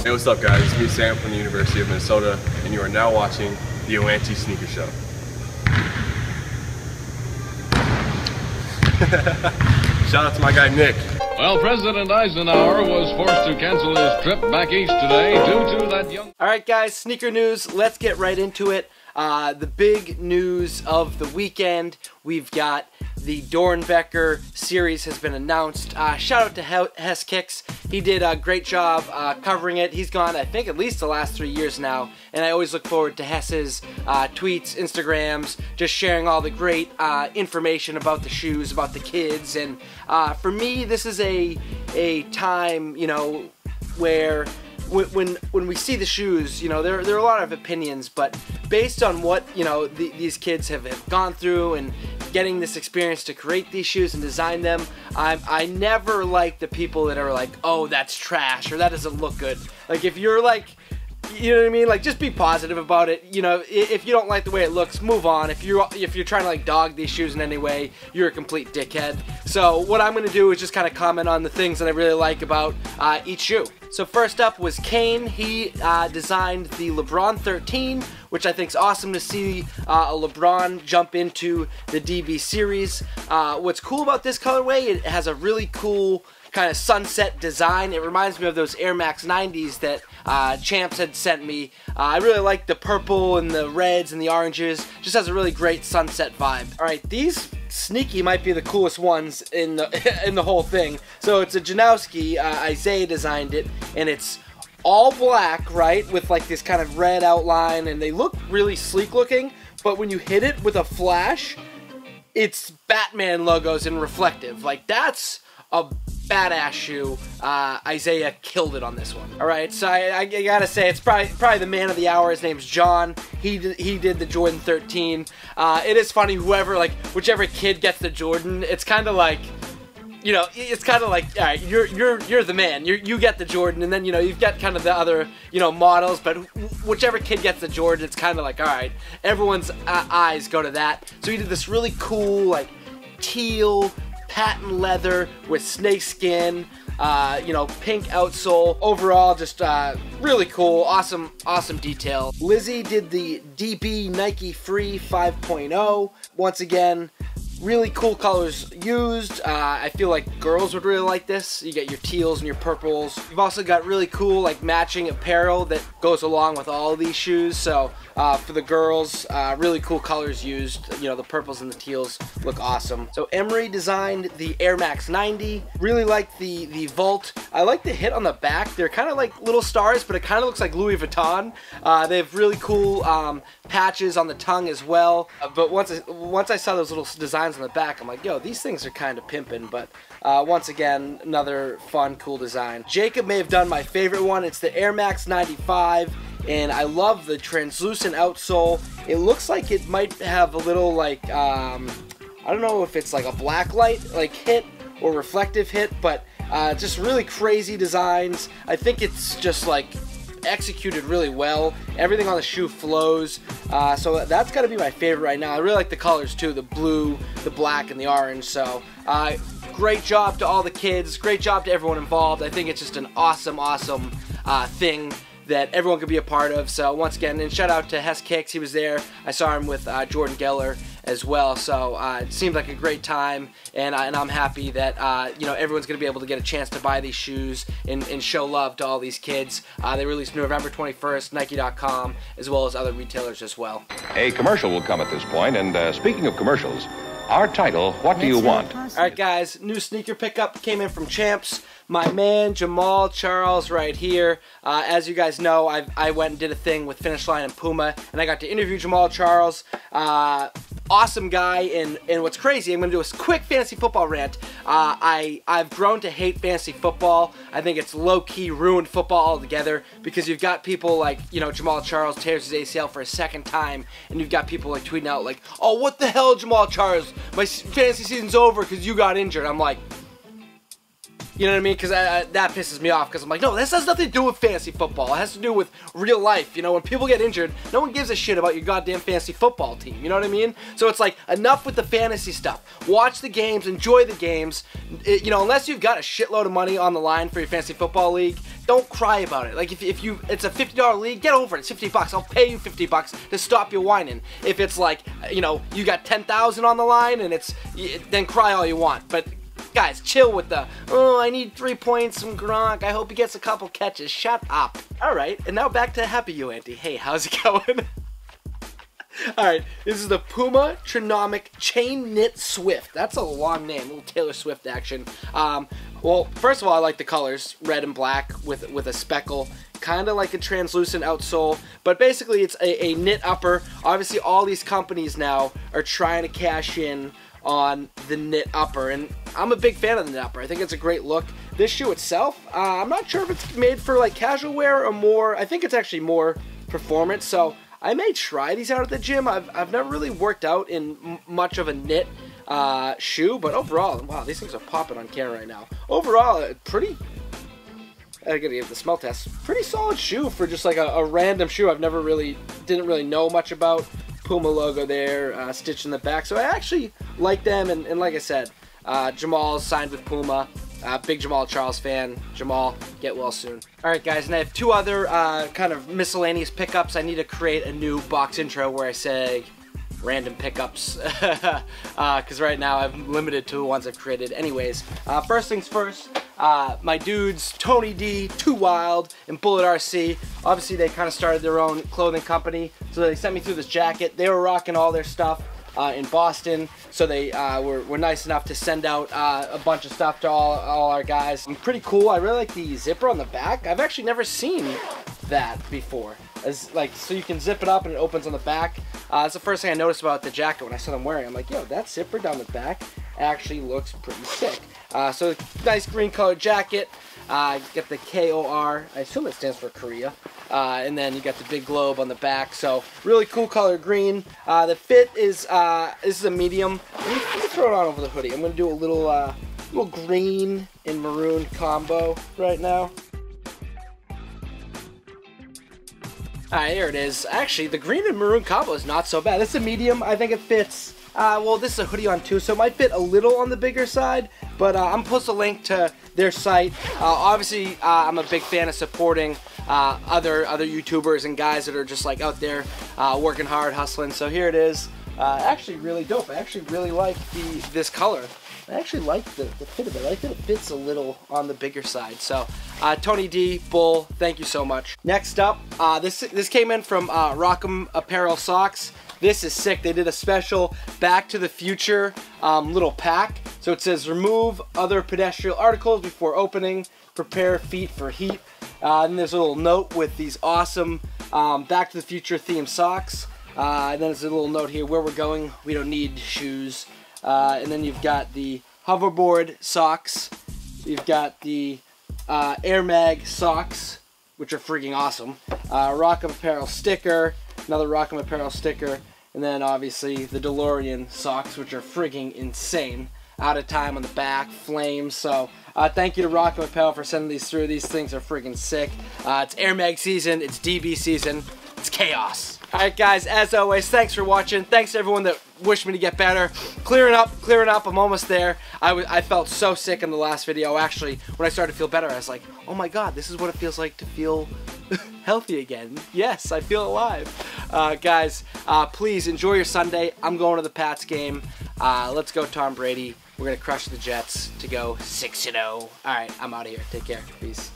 Hey, what's up guys? It's me, Sam from the University of Minnesota, and you are now watching the YoAnty Sneaker Show. Shout out to my guy Nick. Well, President Eisenhower was forced to cancel his trip back east today due to that young... Alright guys, sneaker news, let's get right into it. The big news of the weekend, we've got the Dornbecker series has been announced. Shout out to Hess Kicks. He did a great job covering it. He's gone, I think, at least the last 3 years now, and I always look forward to Hess's tweets, Instagrams, just sharing all the great information about the shoes, about the kids, and for me, this is a time, you know, where when we see the shoes, you know, there are a lot of opinions, but based on what, you know, these kids have gone through and getting this experience to create these shoes and design them, I never like the people that are like, oh, that's trash, or that doesn't look good. Like, if you're like, you know what I mean? Like, just be positive about it. You know, if you don't like the way it looks, move on. If you're trying to like dog these shoes in any way, you're a complete dickhead. So what I'm gonna do is just kind of comment on the things that I really like about each shoe. So first up was Kane. He designed the LeBron 13, which I think is awesome to see a LeBron jump into the DB series. What's cool about this colorway, it has a really cool kind of sunset design. It reminds me of those Air Max 90s that Champs had sent me. I really like the purple and the reds and the oranges. Just has a really great sunset vibe. Alright, these sneaky might be the coolest ones in the in the whole thing. So it's a Janowski, Isaiah designed it, and it's all black, right, with like this kind of red outline, and they look really sleek looking, but when you hit it with a flash, it's Batman logos and reflective. Like, that's a badass shoe. Isaiah killed it on this one. Alright, so I gotta say, it's probably the man of the hour. His name's John. He did the Jordan 13. It is funny, whichever kid gets the Jordan, it's kind of like, you know, it's kind of like, alright, you're the man. You get the Jordan, and then, you know, you've got kind of the other, you know, models, but whichever kid gets the Jordan, it's kind of like, alright, everyone's eyes go to that. So he did this really cool, like, teal patent leather with snake skin, you know, pink outsole. Overall, just really cool, awesome detail. Lizzie did the DB Nike Free 5.0. Once again, really cool colors used. I feel like girls would really like this. You get your teals and your purples. You've also got really cool, like, matching apparel that goes along with all of these shoes. So for the girls, really cool colors used. You know, the purples and the teals look awesome. So Emery designed the Air Max 90. Really like the Volt. I like the hit on the back. They're kind of like little stars, but it kind of looks like Louis Vuitton. They have really cool patches on the tongue as well. But once I saw those little designs on the back, I'm like, yo, these things are kind of pimping. But once again, another fun, cool design. Jacob may have done my favorite one. It's the Air Max 95, and I love the translucent outsole. It looks like it might have a little, like, I don't know if it's like a black light like hit or reflective hit, but just really crazy designs. I think it's just like executed really well. Everything on the shoe flows, so that's got to be my favorite right now. I really like the colors too, the blue, the black, and the orange. So great job to all the kids, great job to everyone involved. I think it's just an awesome thing that everyone could be a part of. So once again, and shout out to Hess Kicks. He was there. I saw him with Jordan Geller as well. So it seemed like a great time, and I'm happy that you know, everyone's going to be able to get a chance to buy these shoes and show love to all these kids. They released November 21st, Nike.com, as well as other retailers as well. A commercial will come at this point, and speaking of commercials, our title, What Do You Want? Alright guys, new sneaker pickup came in from Champs. My man Jamal Charles right here. As you guys know, I went and did a thing with Finish Line and Puma, and I got to interview Jamal Charles. Awesome guy, and what's crazy, I'm going to do a quick fantasy football rant. I've grown to hate fantasy football. I think it's low-key ruined football altogether, because you've got people like, you know, Jamal Charles tears his ACL for a second time, and you've got people like tweeting out like, oh, what the hell, Jamal Charles? My fantasy season's over because you got injured. I'm like, You know what I mean? Because that pisses me off, because I'm like, no, this has nothing to do with fantasy football. It has to do with real life. You know, when people get injured, no one gives a shit about your goddamn fantasy football team. You know what I mean? So it's like, enough with the fantasy stuff. Watch the games, enjoy the games. You know, unless you've got a shitload of money on the line for your fantasy football league, don't cry about it. Like, if it's a $50 league, get over it. It's $50. I'll pay you $50 to stop you whining. If it's like, you know, you got $10,000 on the line, and then cry all you want. But guys, chill with the, oh, I need 3 points from Gronk. I hope he gets a couple catches. Shut up. All right, and now back to Happy YoAnty. Hey, how's it going? All right, this is the Puma Trinomic Chain Knit Swift. That's a long name, a little Taylor Swift action. Well, first of all, I like the colors, red and black with a speckle. Kind of like a translucent outsole, but basically it's a knit upper. Obviously, all these companies now are trying to cash in on the knit upper, and I'm a big fan of the knit upper. I think it's a great look. This shoe itself, I'm not sure if it's made for like casual wear or more. I think it's actually more performance, so I may try these out at the gym. I've never really worked out in much of a knit shoe, but overall, wow, these things are popping on camera right now. Overall, pretty, I gotta give the smell test, pretty solid shoe for just like a random shoe I've never really, didn't really know much about. Puma logo there, stitched in the back, so I actually like them, and like I said, Jamal's signed with Puma. Big Jamal Charles fan. Jamal, get well soon. Alright guys, and I have two other kind of miscellaneous pickups. I need to create a new box intro where I say random pickups, because right now I'm limited to the ones I've created. Anyways, first things first, my dudes Tony D, Too Wild, and Bullet RC, obviously they kind of started their own clothing company, so they sent me through this jacket. They were rocking all their stuff in Boston, so they were nice enough to send out a bunch of stuff to all our guys. And pretty cool. I really like the zipper on the back. I've actually never seen that before. So you can zip it up and it opens on the back. That's the first thing I noticed about the jacket when I saw them wearing it. I'm like, yo, that zipper down the back actually looks pretty sick. So nice green colored jacket. Get the KOR, I assume it stands for Korea. And then you got the big globe on the back. So really cool color green. The fit is, this is a medium. Let me throw it on over the hoodie. I'm gonna do a little green and maroon combo right now. Alright, here it is. Actually, the green and maroon combo is not so bad. This is a medium. I think it fits. Well, this is a hoodie on too, so it might fit a little on the bigger side, but I'm gonna post a link to their site. Obviously, I'm a big fan of supporting other YouTubers and guys that are just like out there working hard, hustling. So here it is. Actually really dope. I actually really like this color. I actually like the fit of it. I like that it fits a little on the bigger side. So, Tony D, Bull, thank you so much. Next up, this came in from Rock'em Apparel Socks. This is sick. They did a special Back to the Future little pack. So it says, remove other pedestrian articles before opening. Prepare feet for heat. And there's a little note with these awesome Back to the Future themed socks. And then there's a little note here, where we're going, we don't need shoes. And then you've got the hoverboard socks. You've got the Air Mag socks, which are freaking awesome. Rock'em Apparel sticker, another Rock'em Apparel sticker, and then obviously the DeLorean socks, which are freaking insane. Out of time on the back, flames. So thank you to Rock'em Apparel for sending these through. These things are freaking sick. It's Air Mag season, it's DB season, it's chaos. Alright guys, as always, thanks for watching. Thanks to everyone that wished me to get better. Clearing up, I'm almost there. I felt so sick in the last video. Actually, when I started to feel better, I was like, oh my god, this is what it feels like to feel healthy again. Yes, I feel alive. Guys, please enjoy your Sunday. I'm going to the Pats game. Let's go Tom Brady. We're going to crush the Jets to go 6-0. Alright, I'm out of here. Take care. Peace.